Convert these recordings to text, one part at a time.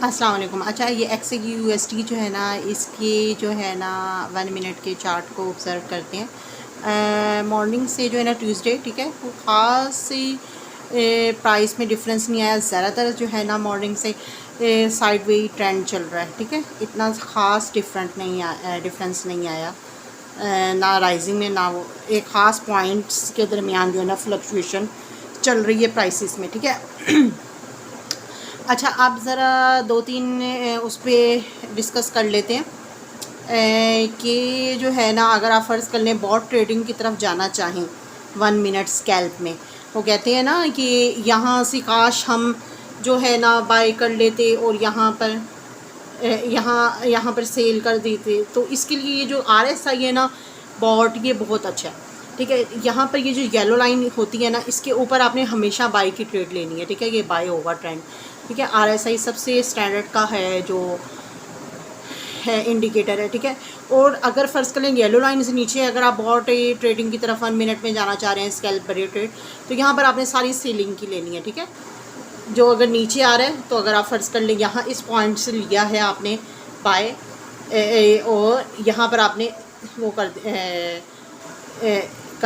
अस्सलाम वालेकुम। अच्छा, ये XAUSD जो है ना, इसके जो है ना 1 मिनट के चार्ट को ऑब्ज़र्व करते हैं। मॉर्निंग से जो है ना ट्यूसडे, ठीक है, वो ख़ास सी प्राइस में डिफरेंस नहीं आया। ज़्यादातर जो है ना मॉर्निंग से साइड वे ट्रेंड चल रहा है, ठीक है। इतना ख़ास डिफरेंस नहीं आया, ना राइजिंग में ना वो एक ख़ास पॉइंट्स के दरमियान जो है ना फ्लक्चुएशन चल रही है प्राइसेस में, ठीक है। अच्छा, आप ज़रा 2-3 उस पर डिस्कस कर लेते हैं कि जो है ना, अगर आप फ़र्ज़ कर लें बॉट ट्रेडिंग की तरफ जाना चाहें 1 मिनट स्कैल्प में, वो कहते हैं ना कि यहाँ से काश हम जो है ना बाय कर लेते और यहाँ पर सेल कर देते। तो इसके लिए ये जो RSI है ना बॉट, ये बहुत अच्छा है, ठीक है। यहाँ पर ये जो येलो लाइन होती है ना, इसके ऊपर आपने हमेशा बाय की ट्रेड लेनी है, ठीक है। ये बाय होगा ट्रेंड, ठीक है। RSI सबसे स्टैंडर्ड का है जो है इंडिकेटर है, ठीक है। और अगर फ़र्ज़ करें येलो लाइन से नीचे अगर आप बॉट ट्रेडिंग की तरफ 1 मिनट में जाना चाह रहे हैं स्कैल्प पर ट्रेड, तो यहाँ पर आपने सारी सेलिंग की लेनी है, ठीक है। जो अगर नीचे आ रहा है तो अगर आप फ़र्ज़ कर लें यहाँ इस पॉइंट से लिया है आपने बाय, और यहाँ पर आपने वो कर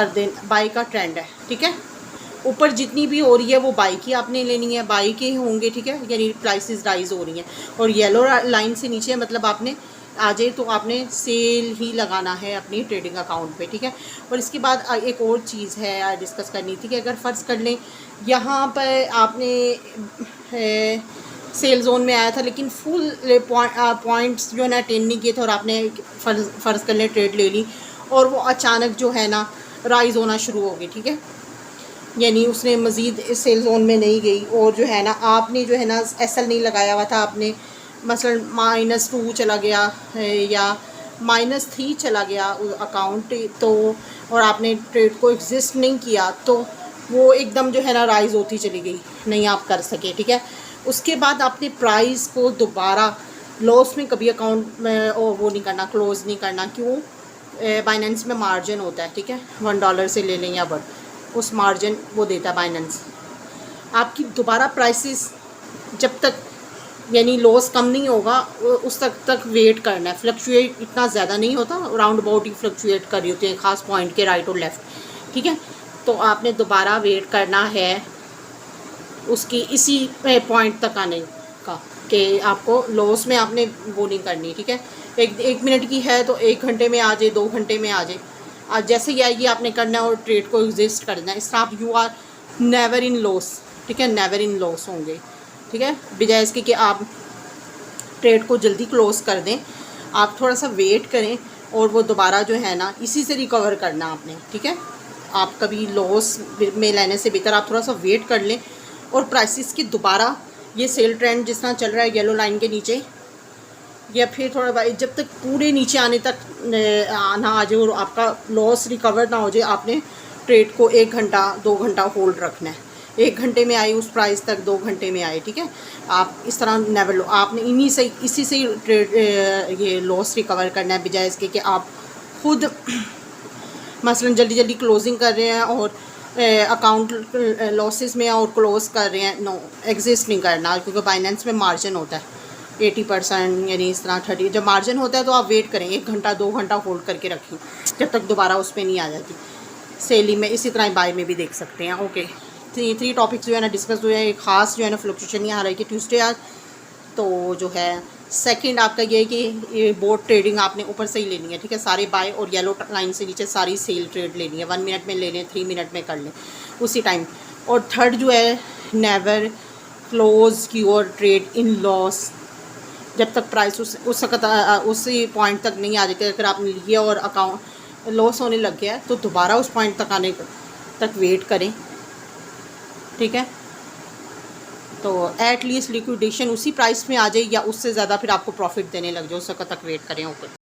दे बाई का ट्रेंड है, ठीक है। ऊपर जितनी भी हो रही है वो बाई की आपने लेनी है, बाई के होंगे, ठीक है, यानी प्राइसेस राइज हो रही हैं। और येलो लाइन से नीचे मतलब आपने आ जाए तो आपने सेल ही लगाना है अपनी ट्रेडिंग अकाउंट पे, ठीक है। और इसके बाद एक और चीज़ है डिस्कस करनी थी कि अगर फ़र्ज़ कर लें यहाँ पर आपने सेल जोन में आया था लेकिन फुल पॉइंट्स जो है ना अटेंड नहीं किए थे और आपने फ़र्ज़ कर लें ट्रेड ले ली और वो अचानक जो है ना राइज़ होना शुरू हो गई, ठीक है, यानी उसने मज़ीद सेल जोन में नहीं गई और जो है ना आपने जो है ना SL नहीं लगाया हुआ था, आपने मसलन -2 चला गया या -3 चला गया अकाउंट, तो और आपने ट्रेड को एग्जिस्ट नहीं किया तो वो एकदम जो है ना राइज़ होती चली गई, नहीं आप कर सके, ठीक है। उसके बाद आपने प्राइस को दोबारा लॉस में कभी अकाउंट में वो नहीं करना, क्लोज़ नहीं करना। क्यों? बाइनेंस में मार्जिन होता है, ठीक है। $1 से ले लें या बढ़, उस मार्जिन वो देता है बाइनेंस। आपकी दोबारा प्राइसेस जब तक यानी लॉस कम नहीं होगा उस तक वेट करना है। फ्लक्चुएट इतना ज़्यादा नहीं होता, राउंड अबाउट ही फ्लक्चुएट कर रही होती है ख़ास पॉइंट के राइट और लेफ़्ट, ठीक है। तो आपने दोबारा वेट करना है उसकी इसी पॉइंट तक आने का कि आपको लॉस में आपने वो नहीं करनी, ठीक है। एक मिनट की है तो 1 घंटे में आ जाए, 2 घंटे में आ जाए, आज जैसे ही आएगी आपने करना है और ट्रेड को एग्जिस्ट करना है। इस तरह आप you are never in loss, ठीक है, नेवर इन लॉस होंगे, ठीक है। बजाय इसके कि आप ट्रेड को जल्दी क्लोज कर दें, आप थोड़ा सा वेट करें और वो दोबारा जो है ना इसी से रिकवर करना आपने, ठीक है। आप कभी लॉस में लेने से बेहतर आप थोड़ा सा वेट कर लें और प्राइसेस की दोबारा ये सेल ट्रेंड जिस तरह चल रहा है येलो लाइन के नीचे, या फिर थोड़ा जब तक पूरे नीचे आने तक आना आ जाए और आपका लॉस रिकवर ना हो जाए, आपने ट्रेड को 1 घंटा 2 घंटा होल्ड रखना है। 1 घंटे में आई उस प्राइस तक, 2 घंटे में आई, ठीक है। आप इस तरह नेवर लो, आपने इसी से ही ट्रेड ये लॉस रिकवर करना है, बजाय इसके कि आप खुद मसलन जल्दी जल्दी क्लोजिंग कर रहे हैं और अकाउंट लॉसेस में और क्लोज कर रहे हैं। नो, एग्जिस्ट नहीं करना, क्योंकि बाइनेंस में मार्जिन होता है 80%, यानी इस तरह 30। जब मार्जिन होता है तो आप वेट करें, 1 घंटा 2 घंटा होल्ड करके रखें जब तक दोबारा उस पर नहीं आ जाती। सेलिंग में इसी तरह बाय में भी देख सकते हैं। ओके, 3 टॉपिक्स जो है ना डिस्कस हुए हैं। एक ख़ास जो है ना फ्लक्चुएशन नहीं आ रहा है कि ट्यूसडे आज तो जो है सेकंड आपका ये है कि ये बोट ट्रेडिंग आपने ऊपर से ही लेनी है, ठीक है। सारे बाय और येलो लाइन से नीचे सारी सेल ट्रेड लेनी है, 1 मिनट में ले लें, 3 मिनट में कर लें उसी टाइम। और थर्ड जो है never close your trade in loss, जब तक प्राइस उसी पॉइंट तक नहीं आ जाती। अगर आपने लिया और अकाउंट लॉस होने लग गया तो दोबारा उस पॉइंट तक आने तक वेट करें, ठीक है। तो एट लीस्ट लिक्विडेशन उसी प्राइस में आ जाए या उससे ज़्यादा फिर आपको प्रॉफिट देने लग जाए, उस वक्त तक वेट करें। ओके।